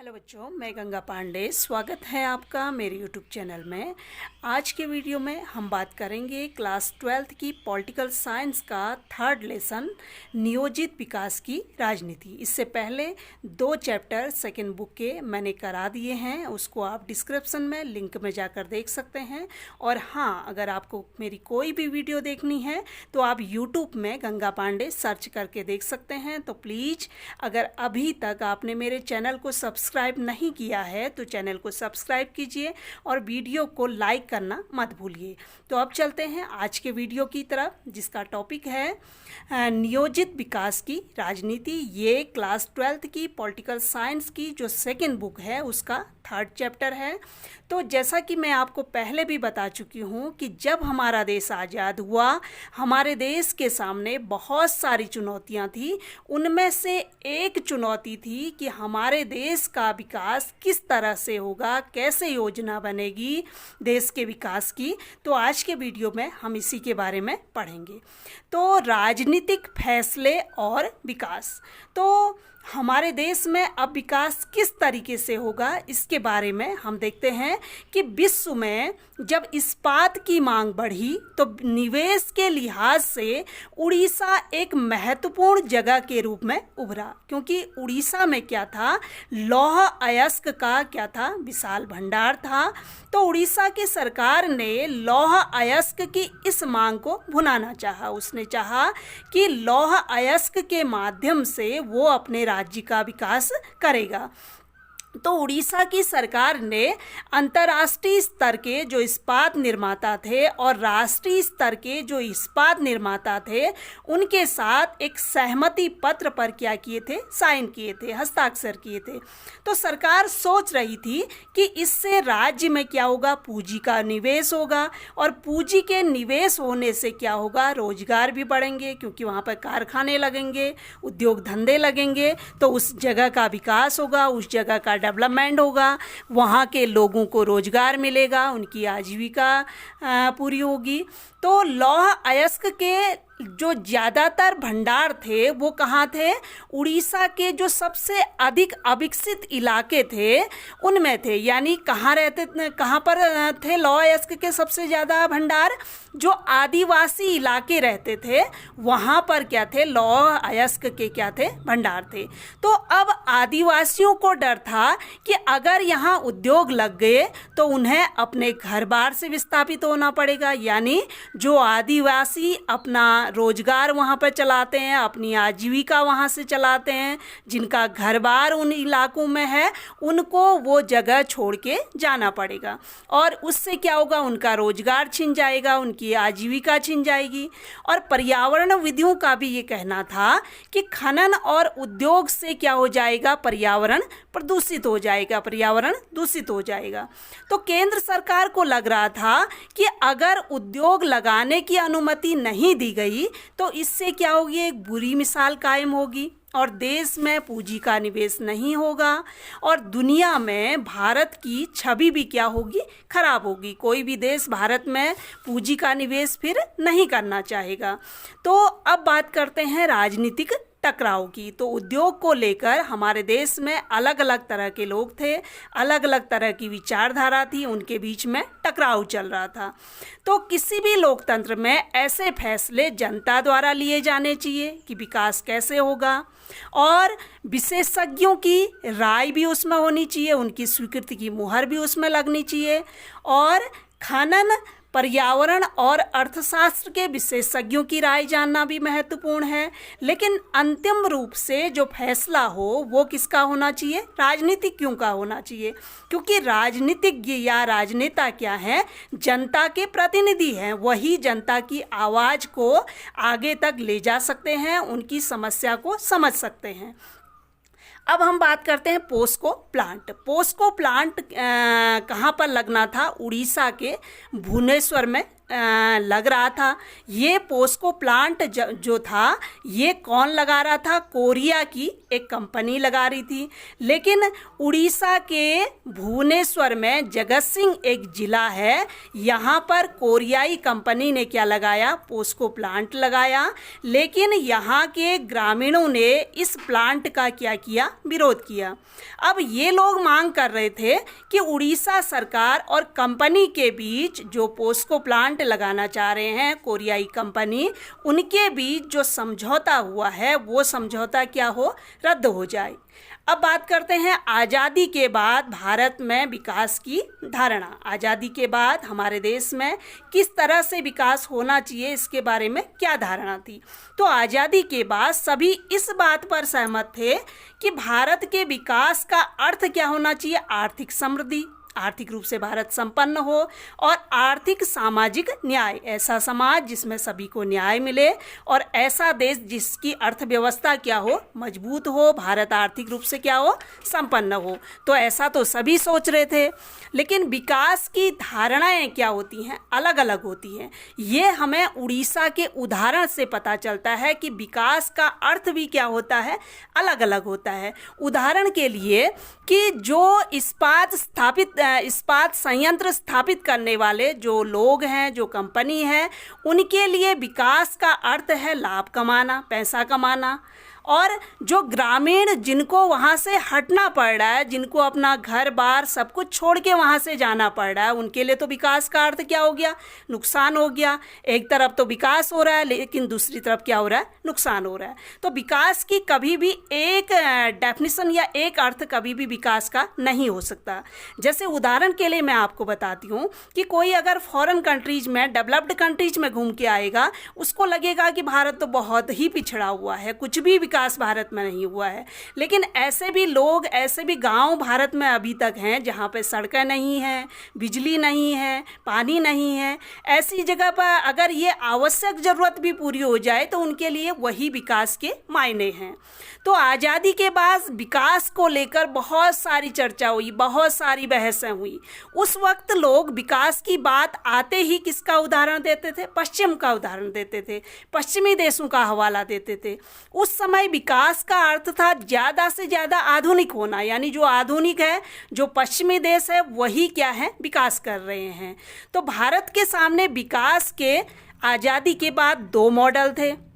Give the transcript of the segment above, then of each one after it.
Hello बच्चों, मैं गंगा पांडे। स्वागत है आपका मेरे यूट्यूब चैनल में। आज के वीडियो में हम बात करेंगे क्लास 12th की पॉलिटिकल साइंस का थर्ड लेसन नियोजित विकास की राजनीति। इससे पहले 2 चैप्टर सेकेंड बुक के मैंने करा दिए हैं, उसको आप डिस्क्रिप्शन में लिंक में जाकर देख सकते हैं। और हाँ, अगर आपको मेरी कोई भी वीडियो देखनी है तो आप यूट्यूब में गंगा पांडे सर्च करके देख सकते हैं। तो प्लीज़ अगर अभी तक आपने मेरे चैनल को सब्सक्राइब नहीं किया है तो चैनल को सब्सक्राइब कीजिए और वीडियो को लाइक करना मत भूलिए। तो अब चलते हैं आज के वीडियो की तरफ, जिसका टॉपिक है नियोजित विकास की राजनीति। ये क्लास 12th की पॉलिटिकल साइंस की जो सेकेंड बुक है उसका थर्ड चैप्टर है। तो जैसा कि मैं आपको पहले भी बता चुकी हूँ कि जब हमारा देश आज़ाद हुआ, हमारे देश के सामने बहुत सारी चुनौतियाँ थी। उनमें से एक चुनौती थी कि हमारे देश का विकास किस तरह से होगा, कैसे योजना बनेगी देश के विकास की। तो आज के वीडियो में हम इसी के बारे में पढ़ेंगे। तो राजनीतिक फैसले और विकास, तो हमारे देश में अब विकास किस तरीके से होगा इसके बारे में हम देखते हैं कि विश्व में जब इस्पात की मांग बढ़ी तो निवेश के लिहाज से उड़ीसा एक महत्वपूर्ण जगह के रूप में उभरा, क्योंकि उड़ीसा में क्या था, लौह अयस्क का क्या था, विशाल भंडार था। तो उड़ीसा की सरकार ने लौह अयस्क की इस मांग को भुनाना चाहा। उसने चाहा कि लौह अयस्क के माध्यम से वो अपने राज्य का विकास करेगा। तो उड़ीसा की सरकार ने अंतर्राष्ट्रीय स्तर के जो इस्पात निर्माता थे और राष्ट्रीय स्तर के जो इस्पात निर्माता थे उनके साथ एक सहमति पत्र पर क्या किए थे, साइन किए थे, हस्ताक्षर किए थे। तो सरकार सोच रही थी कि इससे राज्य में क्या होगा, पूंजी का निवेश होगा, और पूंजी के निवेश होने से क्या होगा, रोजगार भी बढ़ेंगे, क्योंकि वहाँ पर कारखाने लगेंगे, उद्योग धंधे लगेंगे, तो उस जगह का विकास होगा, उस जगह का डेवलपमेंट होगा, वहाँ के लोगों को रोजगार मिलेगा, उनकी आजीविका पूरी होगी। तो लौह अयस्क के जो ज़्यादातर भंडार थे वो कहाँ थे, उड़ीसा के जो सबसे अधिक अविकसित इलाके थे उनमें थे। यानी कहाँ पर थे लौह अयस्क के सबसे ज़्यादा भंडार, जो आदिवासी इलाके रहते थे वहाँ पर क्या थे, लौह अयस्क के क्या थे, भंडार थे। तो अब आदिवासियों को डर था कि अगर यहाँ उद्योग लग गए तो उन्हें अपने घर बार से विस्थापित होना पड़ेगा। यानी जो आदिवासी अपना रोजगार वहाँ पर चलाते हैं, अपनी आजीविका वहाँ से चलाते हैं, जिनका घर बार उन इलाकों में है, उनको वो जगह छोड़ के जाना पड़ेगा। और उससे क्या होगा, उनका रोजगार छिन जाएगा, उनकी आजीविका छिन जाएगी। और पर्यावरण विधियों का भी ये कहना था कि खनन और उद्योग से क्या हो जाएगा, पर्यावरण प्रदूषित हो जाएगा, पर्यावरण दूषित हो जाएगा। तो केंद्र सरकार को लग रहा था कि अगर उद्योग लगाने की अनुमति नहीं दी गई तो इससे क्या होगी, एक बुरी मिसाल कायम होगी और देश में पूंजी का निवेश नहीं होगा और दुनिया में भारत की छवि भी क्या होगी, खराब होगी। कोई भी देश भारत में पूंजी का निवेश फिर नहीं करना चाहेगा। तो अब बात करते हैं राजनीतिक टकराव की। तो उद्योग को लेकर हमारे देश में अलग अलग तरह के लोग थे, अलग अलग तरह की विचारधारा थी, उनके बीच में टकराव चल रहा था। तो किसी भी लोकतंत्र में ऐसे फैसले जनता द्वारा लिए जाने चाहिए कि विकास कैसे होगा, और विशेषज्ञों की राय भी उसमें होनी चाहिए, उनकी स्वीकृति की मुहर भी उसमें लगनी चाहिए। और खनन, पर्यावरण और अर्थशास्त्र के विशेषज्ञों की राय जानना भी महत्वपूर्ण है। लेकिन अंतिम रूप से जो फैसला हो वो किसका होना चाहिए, राजनीतिज्ञों का होना चाहिए, क्योंकि राजनीतिज्ञ या राजनेता क्या हैं, जनता के प्रतिनिधि हैं। वही जनता की आवाज़ को आगे तक ले जा सकते हैं, उनकी समस्या को समझ सकते हैं। अब हम बात करते हैं पोस्को प्लांट। पोस्को प्लांट कहाँ पर लगना था, उड़ीसा के भुवनेश्वर में लग रहा था। ये पोस्को प्लांट जो था ये कौन लगा रहा था? कोरिया की एक कंपनी लगा रही थी। लेकिन उड़ीसा के भुवनेश्वर में जगत सिंह एक ज़िला है, यहाँ पर कोरियाई कंपनी ने क्या लगाया? पोस्को प्लांट लगाया। लेकिन यहाँ के ग्रामीणों ने इस प्लांट का क्या किया? विरोध किया। अब ये लोग मांग कर रहे थे कि उड़ीसा सरकार और कंपनी के बीच, जो पोस्को प्लांट लगाना चाह रहे हैं कोरियाई कंपनी, उनके बीच जो समझौता हुआ है वो समझौता क्या हो? रद्द हो जाए। अब बात करते हैं आज़ादी के बाद भारत में विकास की धारणा। आज़ादी के बाद हमारे देश में किस तरह से विकास होना चाहिए, इसके बारे में क्या धारणा थी? तो आज़ादी के बाद सभी इस बात पर सहमत थे कि भारत के विकास का अर्थ क्या होना चाहिए? आर्थिक समृद्धि, आर्थिक रूप से भारत संपन्न हो, और आर्थिक सामाजिक न्याय, ऐसा समाज जिसमें सभी को न्याय मिले, और ऐसा देश जिसकी अर्थव्यवस्था क्या हो? मजबूत हो, भारत आर्थिक रूप से क्या हो? संपन्न हो। तो ऐसा तो सभी सोच रहे थे, लेकिन विकास की धारणाएं क्या होती हैं? अलग अलग होती हैं। ये हमें उड़ीसा के उदाहरण से पता चलता है कि विकास का अर्थ भी क्या होता है? अलग अलग होता है। उदाहरण के लिए कि जो इस्पात संयंत्र स्थापित करने वाले जो लोग हैं, जो कंपनी है, उनके लिए विकास का अर्थ है लाभ कमाना, पैसा कमाना। और जो ग्रामीण जिनको वहाँ से हटना पड़ रहा है, जिनको अपना घर बार सब कुछ छोड़ के वहाँ से जाना पड़ रहा है, उनके लिए तो विकास का अर्थ क्या हो गया? नुकसान हो गया। एक तरफ तो विकास हो रहा है, लेकिन दूसरी तरफ क्या हो रहा है? नुकसान हो रहा है। तो विकास की कभी भी एक डेफिनेशन या एक अर्थ कभी भी विकास का नहीं हो सकता। जैसे उदाहरण के लिए मैं आपको बताती हूँ कि कोई अगर फॉरेन कंट्रीज में, डेवलप्ड कंट्रीज में घूम के आएगा, उसको लगेगा कि भारत तो बहुत ही पिछड़ा हुआ है, कुछ भी विकास भारत में नहीं हुआ है। लेकिन ऐसे भी लोग, ऐसे भी गांव भारत में अभी तक हैं जहां पे सड़कें नहीं हैं, बिजली नहीं है, पानी नहीं है। ऐसी जगह पर अगर ये आवश्यक ज़रूरत भी पूरी हो जाए तो उनके लिए वही विकास के मायने हैं। तो आज़ादी के बाद विकास को लेकर बहुत सारी चर्चा हुई, बहुत सारी बहसें हुई। उस वक्त लोग विकास की बात आते ही किसका उदाहरण देते थे? पश्चिम का उदाहरण देते थे, पश्चिमी देशों का हवाला देते थे। उस समय विकास का अर्थ था ज़्यादा से ज़्यादा आधुनिक होना, यानी जो आधुनिक है, जो पश्चिमी देश है, वही क्या है? विकास कर रहे हैं। तो भारत के सामने विकास के आज़ादी के बाद दो मॉडल थे।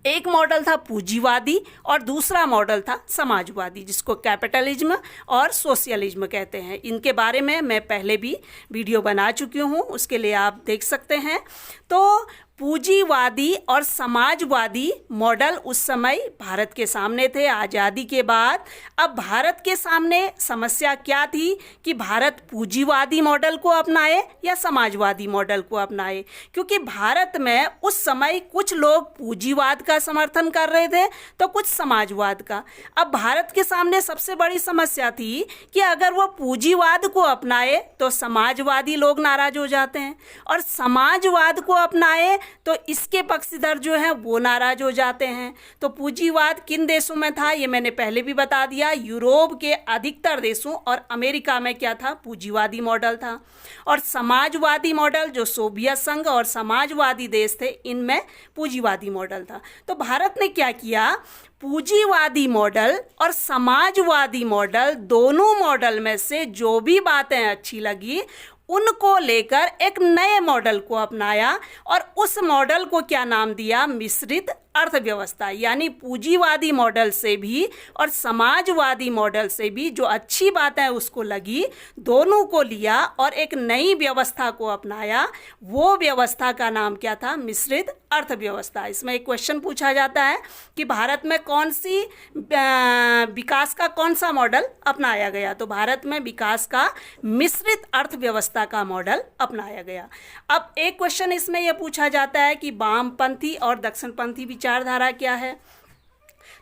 एक मॉडल था पूंजीवादी और दूसरा मॉडल था समाजवादी, जिसको कैपिटलिज्म और सोशलिज्म कहते हैं। इनके बारे में मैं पहले भी वीडियो बना चुकी हूँ, उसके लिए आप देख सकते हैं। तो पूंजीवादी और समाजवादी मॉडल उस समय भारत के सामने थे आज़ादी के बाद। अब भारत के सामने समस्या क्या थी कि भारत पूंजीवादी मॉडल को अपनाए या समाजवादी मॉडल को अपनाए, क्योंकि भारत में उस समय कुछ लोग पूंजीवाद का समर्थन कर रहे थे तो कुछ समाजवाद का। अब भारत के सामने सबसे बड़ी समस्या थी कि अगर वो पूंजीवाद को अपनाए तो समाजवादी लोग नाराज हो जाते हैं, और समाजवाद को अपनाए तो इसके पक्षधर जो हैं वो नाराज हो जाते हैं। तो पूंजीवाद किन देशों में था ये मैंने पहले भी बता दिया। यूरोप के अधिकतर देशों और अमेरिका में क्या था? पूंजीवादी मॉडल था। और समाजवादी मॉडल, जो सोवियत संघ और समाजवादी देश थे, इनमें पूंजीवादी मॉडल था। तो भारत ने क्या किया? पूंजीवादी मॉडल और समाजवादी मॉडल, दोनों मॉडल में से जो भी बातें अच्छी लगी उनको लेकर एक नए मॉडल को अपनाया, और उस मॉडल को क्या नाम दिया? मिश्रित अर्थव्यवस्था। यानी पूंजीवादी मॉडल से भी और समाजवादी मॉडल से भी जो अच्छी बातें उसको लगी, दोनों को लिया और एक नई व्यवस्था को अपनाया। वो व्यवस्था का नाम क्या था? मिश्रित अर्थव्यवस्था। इसमें एक क्वेश्चन पूछा जाता है कि भारत में कौन सी विकास का कौन सा मॉडल अपनाया गया? तो भारत में विकास का मिश्रित अर्थव्यवस्था का मॉडल अपनाया गया। अब एक क्वेश्चन इसमें यह पूछा जाता है कि वामपंथी और दक्षिणपंथी विचारधारा क्या है?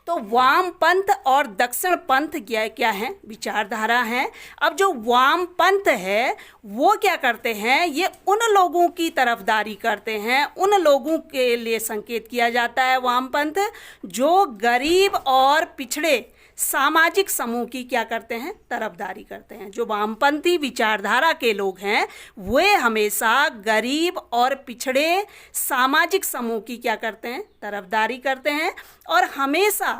तो वामपंथ और दक्षिण पंथ क्या है? विचारधारा है। अब जो वामपंथ है वो क्या करते हैं? ये उन लोगों की तरफदारी करते हैं, उन लोगों के लिए संकेत किया जाता है वामपंथ जो गरीब और पिछड़े सामाजिक समूह की क्या करते हैं, तरफदारी करते हैं। जो वामपंथी विचारधारा के लोग हैं वे हमेशा गरीब और पिछड़े सामाजिक समूह की क्या करते हैं, तरफदारी करते हैं और हमेशा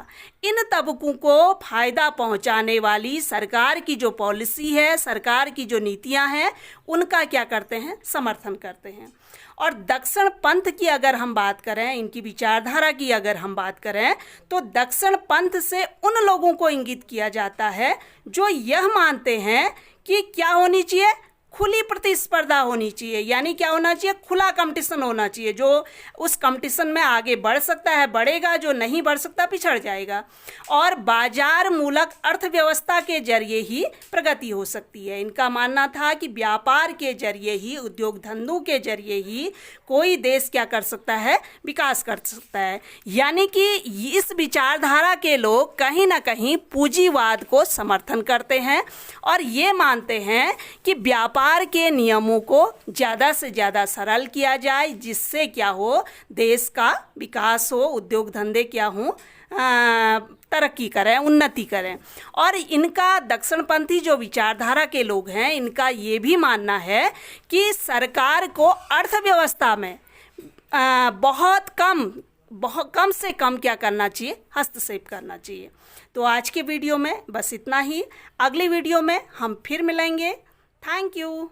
इन तबकों को फायदा पहुंचाने वाली सरकार की जो पॉलिसी है, सरकार की जो नीतियां हैं, उनका क्या करते हैं, समर्थन करते हैं। और दक्षिण पंथ की अगर हम बात करें, इनकी विचारधारा की अगर हम बात करें, तो दक्षिण पंथ से उन लोगों को इंगित किया जाता है जो यह मानते हैं कि क्या होनी चाहिए, खुली प्रतिस्पर्धा होनी चाहिए। यानी क्या होना चाहिए, खुला कंपटीशन होना चाहिए। जो उस कंपटीशन में आगे बढ़ सकता है बढ़ेगा, जो नहीं बढ़ सकता पिछड़ जाएगा। और बाजार मूलक अर्थव्यवस्था के जरिए ही प्रगति हो सकती है। इनका मानना था कि व्यापार के जरिए ही, उद्योग धंधों के जरिए ही कोई देश क्या कर सकता है, विकास कर सकता है। यानी कि इस विचारधारा के लोग कहीं ना कहीं पूंजीवाद को समर्थन करते हैं और ये मानते हैं कि व्यापार के नियमों को ज़्यादा से ज़्यादा सरल किया जाए, जिससे क्या हो, देश का विकास हो, उद्योग धंधे क्या हो, तरक्की करें, उन्नति करें। और इनका दक्षिणपंथी जो विचारधारा के लोग हैं, इनका ये भी मानना है कि सरकार को अर्थव्यवस्था में बहुत कम से कम क्या करना चाहिए, हस्तक्षेप करना चाहिए। तो आज के वीडियो में बस इतना ही। अगली वीडियो में हम फिर मिलेंगे। Thank you.